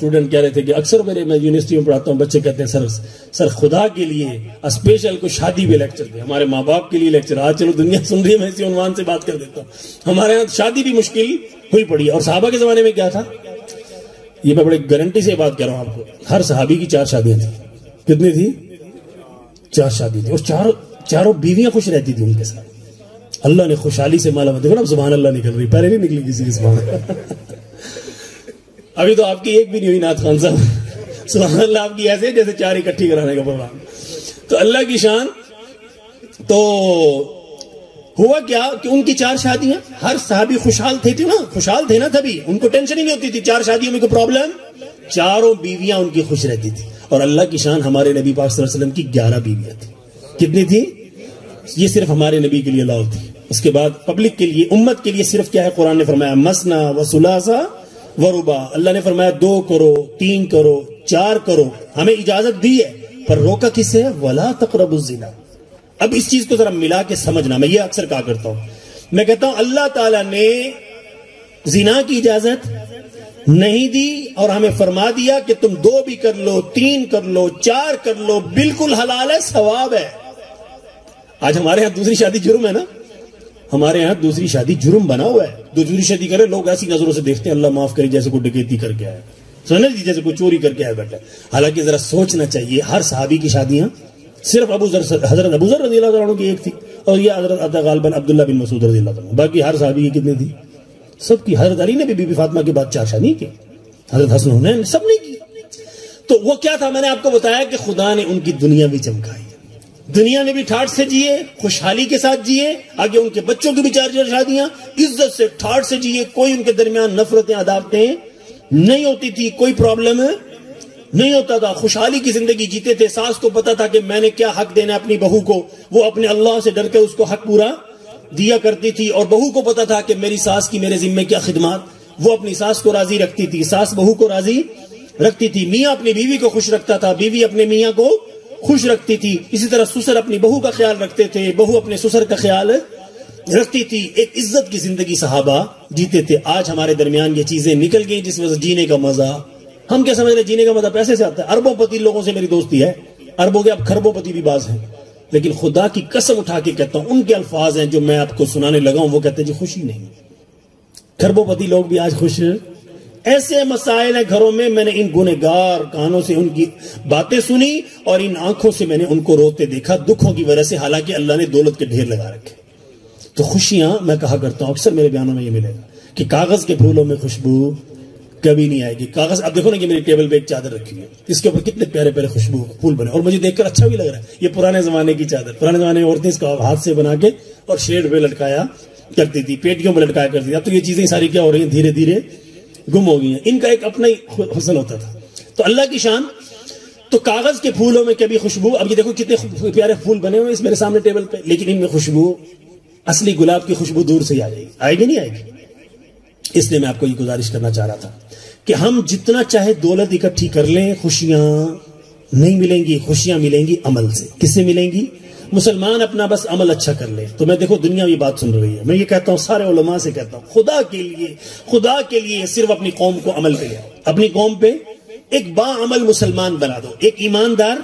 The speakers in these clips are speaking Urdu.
اسٹوڈنٹ کہہ رہے تھے کہ اکثر میں یونیورسٹی میں پڑھاتا ہوں، بچے کہتے ہیں سر خدا کے لیے اسپیشل کو شادی پہ لیکچر دیں، ہمارے ماں باپ کے لیے لیکچر۔ آج چلو دنیا سن رہی ہے، میں اسی عنوان سے بات کر دیتا ہوں۔ ہمارے یہاں شادی بھی مشکل ہوئی پڑی ہے، اور صحابہ کے زمانے میں کیا تھا، یہ میں بڑے گارنٹی سے بات کر رہا ہوں آپ کو، ہر صحابی کی 4 شادیاں تھیں۔ کتنی تھی؟ 4 شادی تھی، اور چاروں بیویاں خوش رہتی تھی ان کے ساتھ۔ اللہ نے خوشحالی سے مالا دیکھو نا، سبحان اللہ نکل رہی، پہلے نہیں نکلی کسی کی سبحان اللہ۔ ابھی تو آپ کی ایک بھی نہیں ہوئی نعت خان صاحب، سبحان اللہ، آپ کی ایسے جیسے 4 اکٹھی کرانے کا پروگرام۔ تو اللہ کی شان۔ تو ہوا کیا کہ ان کی 4 شادیاں، ہر صحابی خوشحال تھے نا، تبھی ان کو ٹینشن ہی نہیں ہوتی تھی 4 شادیوں میں کوئی پرابلم، چاروں بیویاں ان کی خوش رہتی تھی۔ اور اللہ کی شان، ہمارے نبی پاک صلی اللہ علیہ وسلم کی 11 بیویاں تھی۔ کتنی تھی؟ یہ صرف ہمارے نبی کے لیے الاؤ تھی۔ اس کے بعد پبلک کے لیے، امت کے لیے صرف کیا ہے، قرآن نے فرمایا مسنا و ثلاثا و رباع، اللہ نے فرمایا 2 کرو، 3 کرو، 4 کرو، ہمیں اجازت دی ہے، پر روکا کس سے؟ ولا تقربوا الزنا۔ اب اس چیز کو ذرا ملا کے سمجھنا، میں یہ اکثر کہا کرتا ہوں، میں کہتا ہوں اللہ تعالیٰ نے زنا کی اجازت نہیں دی، اور ہمیں فرما دیا کہ تم 2 بھی کر لو، 3 کر لو، 4 کر لو، بالکل حلال ہے، ثواب ہے۔ آج ہمارے ہاں دوسری شادی جرم ہے نا، ہمارے ہاں دوسری شادی جرم بنا ہوا ہے۔ دوسری شادی کرے لوگ ایسی نظروں سے دیکھتے ہیں، اللہ معاف کرے، جیسے کوئی ڈکیتی کر کے آیا، سمجھ جی، جیسے کوئی چوری کر کے آیا بیٹھا۔ حالانکہ ذرا سوچنا چاہیے، ہر صحابی کی شادیاں صرف حضرت ابو ذر رضی اللہ عنہ کی ایک تھی، اور یہ حضرت غالباً عبداللہ بن مسعود رضی اللہ عنہ، باقی ہر صحابی کی کتنی تھی؟ سب کی۔ حضرت علی نے بھی بی بی فاطمہ کے بعد 4 شادی کی، حضرت حسن حسین سب نے کی۔ تو وہ کیا تھا، میں نے آپ کو بتایا کہ خدا نے ان کی دنیا بھی چمکائی، دنیا میں بھی ٹھاٹ سے جیے، خوشحالی کے ساتھ جیے، آگے ان کے بچوں کی بھی 4 شادیاں، عزت سے ٹھاٹ سے جیے، کوئی ان کے درمیان نفرتیں عداوتیں نہیں ہوتی تھی، کوئی پرابلم نہیں ہوتا تھا، خوشحالی کی زندگی جیتے تھے۔ ساس کو پتا تھا کہ میں نے کیا حق دینا ہے اپنی بہو کو، وہ اپنے اللہ سے ڈر کے اس کو حق پورا دیا کرتی تھی، اور بہو کو پتا تھا کہ میری ساس کی میرے ذمے کیا خدمات، وہ اپنی ساس کو راضی رکھتی تھی، ساس بہو کو راضی رکھتی تھی، میاں اپنی بیوی کو خوش رکھتا تھا، بیوی اپنے میاں کو خوش رکھتی تھی، اسی طرح سسر اپنی بہو کا خیال رکھتے تھے، بہو اپنے سسر کا خیال رکھتی تھی۔ ایک عزت کی زندگی صحابہ جیتے تھے۔ آج ہمارے درمیان یہ چیزیں نکل گئی، جس وجہ سے جینے کا مزہ، ہم کیا سمجھ رہے جینے کا مزہ پیسے سے آتا ہے؟ اربوں پتی لوگوں سے میری دوستی ہے، اربوں کے اب خربوں پتی بھی باز ہیں، لیکن خدا کی قسم اٹھا کے کہتا ہوں، ان کے الفاظ ہیں جو میں آپ کو سنانے لگا ہوں، وہ کہتے ہیں جی خوشی نہیں۔ خربوں پتی لوگ بھی آج خوش ہیں؟ ایسے مسائل ہیں گھروں میں، میں نے ان گنہگار کانوں سے ان کی باتیں سنی، اور ان آنکھوں سے میں نے ان کو روتے دیکھا دکھوں کی وجہ سے، حالانکہ اللہ نے دولت کے ڈھیر لگا رکھے۔ تو خوشیاں، میں کہا کرتا ہوں اکثر میرے بیانوں میں یہ ملے گا کہ کاغذ کے پھولوں میں خوشبو کبھی نہیں آئے گی۔ کاغذ، اب دیکھو نا کہ میری ٹیبل پہ ایک چادر رکھی ہے، اس کے اوپر کتنے پیارے پیارے خوشبو پھول بنے، اور مجھے دیکھ کر اچھا بھی لگ رہا ہے۔ یہ پرانے زمانے کی چادر، پرانے زمانے میں عورتیں اس کو ہاتھ سے بنا کے اور شیڈ پہ لٹکایا کرتی تھی، پیٹیوں میں لٹکایا کرتی تھی۔ اب تو یہ چیزیں ساری کیا ہو رہی ہیں، دھیرے دھیرے گم ہو گئی ہیں۔ ان کا ایک اپنا ہی حسن ہوتا تھا۔ تو اللہ کی شان، تو کاغذ کے پھولوں میں کبھی خوشبو، اب یہ دیکھو کتنے پیارے پھول بنے ہوئے اس میرے سامنے ٹیبل پہ، لیکن ان میں خوشبو، اصلی گلاب کی خوشبو دور سے ہی آ جائے گی، آئے گی نہیں آئے گی؟ اس لیے میں آپ کو یہ گزارش کرنا چاہ رہا تھا کہ ہم جتنا چاہے دولت اکٹھی کر لیں، خوشیاں نہیں ملیں گی۔ خوشیاں ملیں گی عمل سے۔ کس سے ملیں گی؟ مسلمان اپنا بس عمل اچھا کر لے تو میں دیکھو دنیا یہ بات سن رہی ہے. میں یہ کہتا ہوں سارے علماء سے کہتا ہوں خدا کے لیے صرف اپنی قوم کو عمل پہ لے، اپنی قوم پہ ایک با عمل مسلمان بنا دو، ایک ایماندار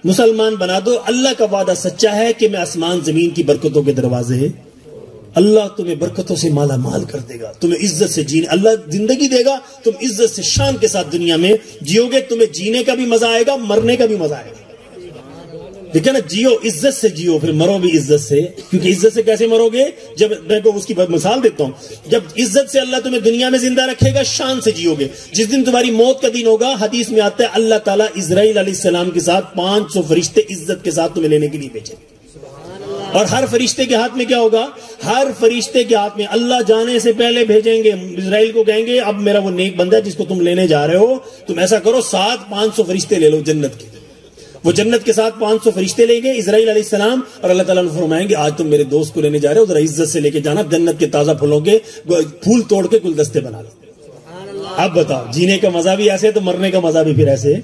مسلمان بنا دو. اللہ کا وعدہ سچا ہے کہ میں آسمان زمین کی برکتوں کے دروازے، اللہ تمہیں برکتوں سے مالا مال کر دے گا، تمہیں عزت سے جینے، اللہ زندگی دے گا، تم عزت سے شان کے ساتھ دنیا میں جیو گے، تمہیں جینے کا بھی مزہ آئے گا، مرنے کا بھی مزہ آئے گا. دیکھیں نا، جیو عزت سے جیو، پھر مرو بھی عزت سے. کیونکہ عزت سے کیسے مرو گے؟ جب میں کو اس کی مثال دیتا ہوں، جب عزت سے اللہ تمہیں دنیا میں زندہ رکھے گا، شان سے جیو گے. جس دن تمہاری موت کا دن ہوگا، حدیث میں آتا ہے اللہ تعالیٰ اسرائیل علیہ السلام کے ساتھ 500 فرشتے عزت کے ساتھ تمہیں لینے کے لیے بھیجے. اور ہر فرشتے کے ہاتھ میں کیا ہوگا؟ ہر فرشتے کے ہاتھ میں اللہ جانے سے پہلے بھیجیں گے، اسرائیل کو کہیں گے اب میرا وہ نیک بندہ ہے جس کو تم لینے جا رہے ہو، تم ایسا کرو 500 فرشتے لے لو جنت کے. وہ جنت کے ساتھ 500 فرشتے لیں گے اسرائیل علیہ السلام، اور اللہ تعالیٰ نے فرمائیں گے آج تم میرے دوست کو لینے جا رہے ہو، ذرا عزت سے لے کے جانا، جنت کے تازہ پھولوں کے پھول توڑ کے گلدستے بنا لو. اب بتاؤ، جینے کا مزہ بھی ایسے تو مرنے کا مزہ بھی پھر ایسے.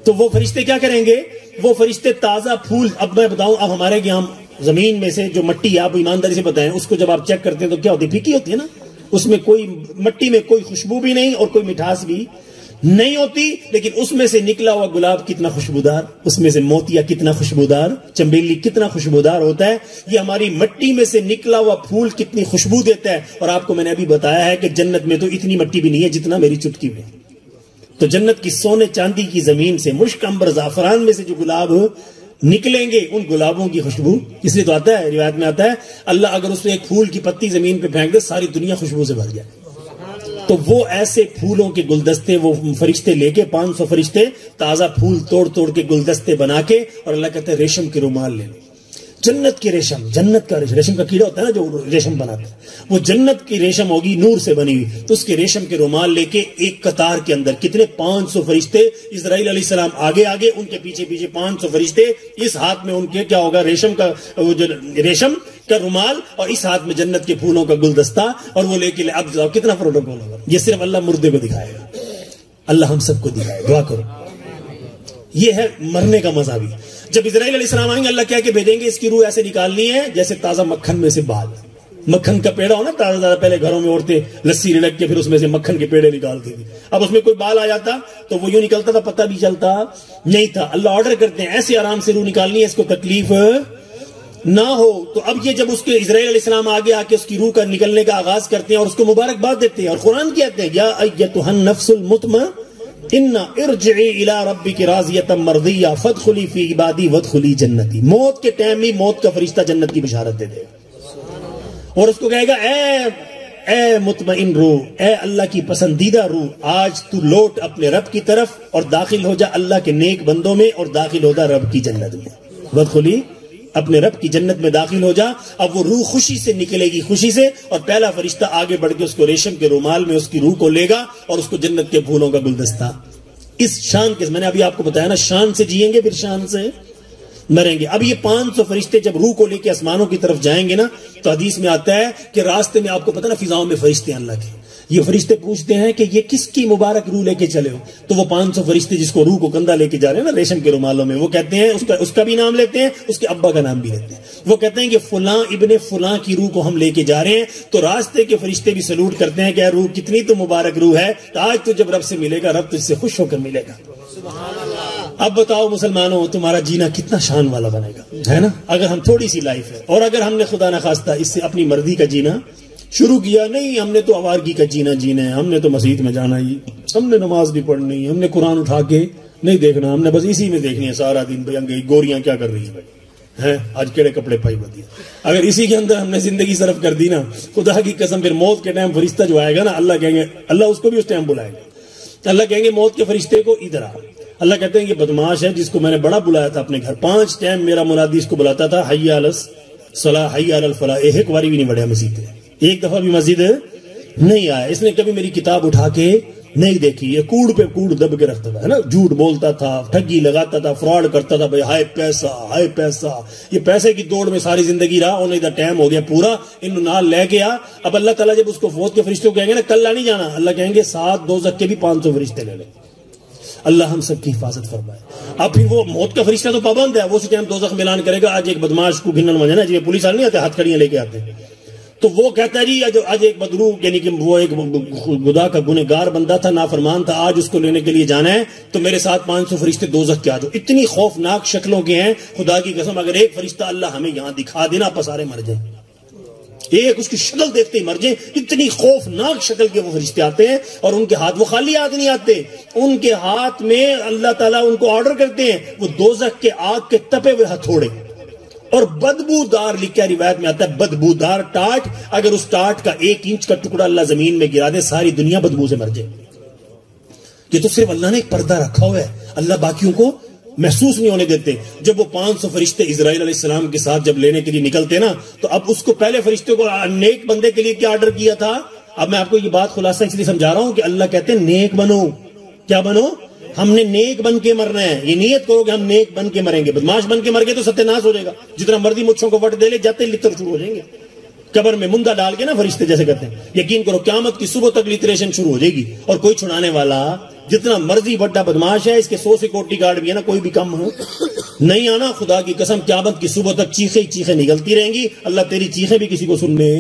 تو وہ فرشتے کیا کریں گے؟ وہ فرشتے تازہ پھول. اب میں بتاؤں، اب ہمارے یہاں زمین میں سے جو مٹی، آپ ایمانداری سے بتائیں، اس کو جب آپ چیک کرتے ہیں تو کیا ہوتی ہے؟ پھیکی ہوتی ہے نا. اس میں کوئی، مٹی میں کوئی خوشبو بھی نہیں اور کوئی مٹھاس بھی نہیں ہوتی، لیکن اس میں سے نکلا ہوا گلاب کتنا خوشبودار، اس میں سے موتیا کتنا خوشبودار، چنبیلی کتنا خوشبودار ہوتا ہے، یہ ہماری مٹی میں سے نکلا ہوا پھول کتنی خوشبو دیتا ہے۔ اور آپ کو میں نے ابھی بتایا ہے کہ جنت میں تو اتنی مٹی بھی نہیں ہے جتنا میری چٹکی میں۔ تو جنت کی سونے چاندی کی زمین سے، مشک عنبر زعفران میں سے جو گلاب نکلیں گے، ان گلابوں کی خوشبو، اس لیے تو آتا ہے، روایت میں آتا ہے اللہ اگر اس نے ایک پھول کی پتی زمین پہ پھینک دے ساری دنیا خوشبو سے بھر جائے۔ تو وہ ایسے پھولوں کے گلدستے وہ فرشتے لے کے 500 فرشتے تازہ پھول توڑ توڑ کے گلدستے بنا کے، اور اللہ کہتے ہیں ریشم کے رومال لے لو، جنت کے ریشم، جنت کا ریشم کا کیڑا ہوتا ہے نا جو ریشم بناتا ہے، وہ جنت کی ریشم ہوگی نور سے بنی ہوئی، تو اس کے ریشم کے رومال لے کے ایک قطار کے اندر کتنے 500 فرشتے، اسرائیل علیہ السلام آگے آگے، ان کے پیچھے پیچھے 500 فرشتے، اس ہاتھ میں ان کے کیا ہوگا ریشم کا ریشم کا رومال، اور اس ہاتھ میں جنت کے پھولوں کا گلدستہ، اور وہ لے کے اب جاؤ، کتنا پروٹوکول ہوگا۔ یہ صرف اللہ مردے کو دکھائے گا، اللہ ہم سب کو دکھائے، دعا کرو۔ یہ ہے مرنے کا مزہ بھی۔ جب اسرائیل علیہ السلام آئیں گے اللہ کہہ کے بھیجیں گے اس کی روح ایسے نکالنی ہے جیسے تازہ مکھن میں سے بال، مکھن کا پیڑا ہو نا تازہ، پہلے گھروں میں عورتیں لسی رڑک کے پھر اس میں سے مکھن کے پیڑے نکالتی تھی، اب اس میں کوئی بال آ جاتا تو وہ یوں نکلتا تھا، پتہ بھی چلتا نہیں تھا۔ اللہ آرڈر کرتے ہیں ایسے آرام سے روح نکالنی ہے، اس کو تکلیف نہ ہو۔ تو اب یہ جب اس کے اسرائیل علیہ السلام آگے آ کے اس کی روح کا نکلنے کا آغاز کرتے ہیں اور اس کو مبارکباد دیتے ہیں، اور قرآن کہتے ہیں یا ایتھا النفس المطمئنہ ارجعی الی ربک راضیۃ مرضیہ فادخلی فی عبادی وادخلی جنتی۔ موت کے ٹائم میں موت کا فرشتہ جنت کی بشارت دے دے گا اور اس کو کہے گا اے مطمئن روح، اے اللہ کی پسندیدہ روح، آج تو لوٹ اپنے رب کی طرف اور داخل ہو جا اللہ کے نیک بندوں میں، اور داخل ہو جا رب کی جنت میں، وادخلی اپنے رب کی جنت میں داخل ہو جا۔ اب وہ روح خوشی سے نکلے گی، خوشی سے، اور پہلا فرشتہ آگے بڑھ کے اس کو ریشم کے رومال میں اس کی روح کو لے گا اور اس کو جنت کے پھولوں کا گلدستہ، اس شان کے، میں نے ابھی آپ کو بتایا نا، شان سے جئیں گے پھر شان سے مریں گے۔ اب یہ 500 فرشتے جب روح کو لے کے آسمانوں کی طرف جائیں گے نا، تو حدیث میں آتا ہے کہ راستے میں آپ کو پتہ نا فضاؤں میں فرشتے ہیں اللہ کے، یہ فرشتے پوچھتے ہیں کہ یہ کس کی مبارک روح لے کے چلے ہو، تو وہ 500 فرشتے جس کو روح کو کندھا لے کے جا رہے ہیں نا ریشم کے رومالوں میں، وہ کہتے ہیں اس کا بھی نام لیتے ہیں، اس کے ابا کا نام بھی لیتے ہیں، وہ کہتے ہیں کہ فلاں ابن فلاں کی روح کو ہم لے کے جا رہے ہیں، تو راستے کے فرشتے بھی سلوٹ کرتے ہیں کہ روح کتنی تو مبارک روح ہے، آج تو جب رب سے ملے گا رب تجھ سے خوش ہو کر ملے گا۔ اب بتاؤ مسلمانوں تمہارا جینا کتنا شان والا بنے گا، ہے نا، اگر ہم تھوڑی سی لائف ہے، اور اگر ہم نے خدا نخواستہ اس سے اپنی مرضی کا جینا شروع کیا، نہیں ہم نے تو آوارگی کا جینا ہے، ہم نے تو مسجد میں جانا ہی، ہم نے نماز نہیں پڑھنی، ہم نے قرآن اٹھا کے نہیں دیکھنا، ہم نے بس اسی میں دیکھنی ہے سارا دن، بھائی گوریاں کیا کر رہی ہیں آج کیڑے کپڑے پائی ہوتی ہے، اگر اسی کے اندر ہم نے زندگی صرف کر دی نا، خدا کی قسم پھر موت کے ٹائم فرشتہ جو آئے گا نا، اللہ کہیں گے، اللہ اس کو بھی اس ٹائم بلائے گا، اللہ کہیں گے موت کے فرشتے کو ادھر آ، اللہ کہتے ہیں کہ بدماش ہے جس کو میں نے بڑا بلایا تھا اپنے گھر، 5 ٹائم میرا منادی اس کو بلاتا تھا، حی علی الصلاۃ حی علی الفلاح، ایک باری بھی نہیں بڑھیا مسجد ہے، ایک دفعہ بھی مسجد نہیں آیا، اس نے کبھی میری کتاب اٹھا کے نہیں دیکھی، یہ کوڑ پہ کوڑ دب کے رکھتا تھا، ہے نا، جھوٹ بولتا تھا، ٹھگی لگاتا تھا، فراڈ کرتا تھا، بھائی ہائے پیسہ، یہ پیسے کی دوڑ میں ساری زندگی رہا، انہیں ادھر ٹائم ہو گیا پورا، انہوں نال لے گیا۔ اب اللہ تعالیٰ جب اس کو فوت کے فرشتوں کو کہیں گے نا کل نہیں جانا، اللہ کہیں گے 7 دوزخ کے بھی 500 فرشتے لے لیں، اللہ ہم سب کی حفاظت فرمائے۔ اب پھر وہ موت کا فرشتہ تو پابند ہے، وہ اسی ٹائم دوزخ میں اعلان کرے گا، آج ایک بدماش کو گھنن مجھے نا، جی پولیس والے نہیں آتے ہاتھ کھڑیاں لے کے آتے ہیں، تو وہ کہتا ہے جی آج ایک بدرو، یعنی کہ وہ ایک خدا کا گنہگار بندہ تھا، نافرمان تھا، آج اس کو لینے کے لیے جانا ہے، تو میرے ساتھ 500 فرشتے دوزخ کے آ جاؤ۔ اتنی خوفناک شکلوں کے ہیں، خدا کی قسم اگر ایک فرشتہ اللہ ہمیں یہاں دکھا دینا، آپ سارے مر جائیں، ایک اس کی شکل دیکھتے ہی مر جائیں، اتنی خوفناک شکل کے وہ فرشتے آتے ہیں، اور ان کے ہاتھ وہ خالی ہاتھ نہیں آتے، ان کے ہاتھ میں اللہ تعالیٰ ان کو آرڈر کرتے ہیں، وہ دوزخ کے آگ کے تپے ہوئے ہتھوڑے اور بدبودار، لکھا روایت میں آتا ہے بدبودار ٹاٹ، اگر اس ٹاٹ کا 1 انچ کا ٹکڑا اللہ زمین میں گرا دے ساری دنیا بدبو سے مر جائے۔ یہ تو صرف اللہ نے ایک پردہ رکھا ہوا ہے، اللہ باقیوں کو محسوس نہیں ہونے دیتے۔ جب وہ 500 فرشتے اسرائیل علیہ السلام کے ساتھ جب لینے کے لیے نکلتے نا، تو اب اس کو پہلے فرشتے کو نیک بندے کے لیے کیا آرڈر کیا تھا؟ اب میں آپ کو یہ بات خلاصہ اس لیے سمجھا رہا ہوں کہ اللہ کہتے ہیں نیک بنو، کیا بنو؟ ہم نے نیک بن کے مرنا ہے، یہ نیت کرو کہ ہم نیک بن کے مریں گے، بدماش بن کے مر گئے تو ستیہ ناش ہو جائے گا، جتنا مرضی مچھوں کو وٹ دے لے جاتے لتر شروع ہو جائیں گے، قبر میں مندہ ڈال کے نا فرشتے جیسے کرتے ہیں، یقین کرو قیامت کی صبح تک لیٹریشن شروع ہو جائے گی، اور کوئی چھڑانے والا جتنا مرضی بڑا بدماش ہے، اس کے 100 سیکورٹی گارڈ بھی ہے نا، کوئی بھی کم نہیں آنا، خدا کی قسم قیامت کی صبح تک چیخیں نکلتی رہیں گی، اللہ تیری چیخیں بھی کسی کو سننے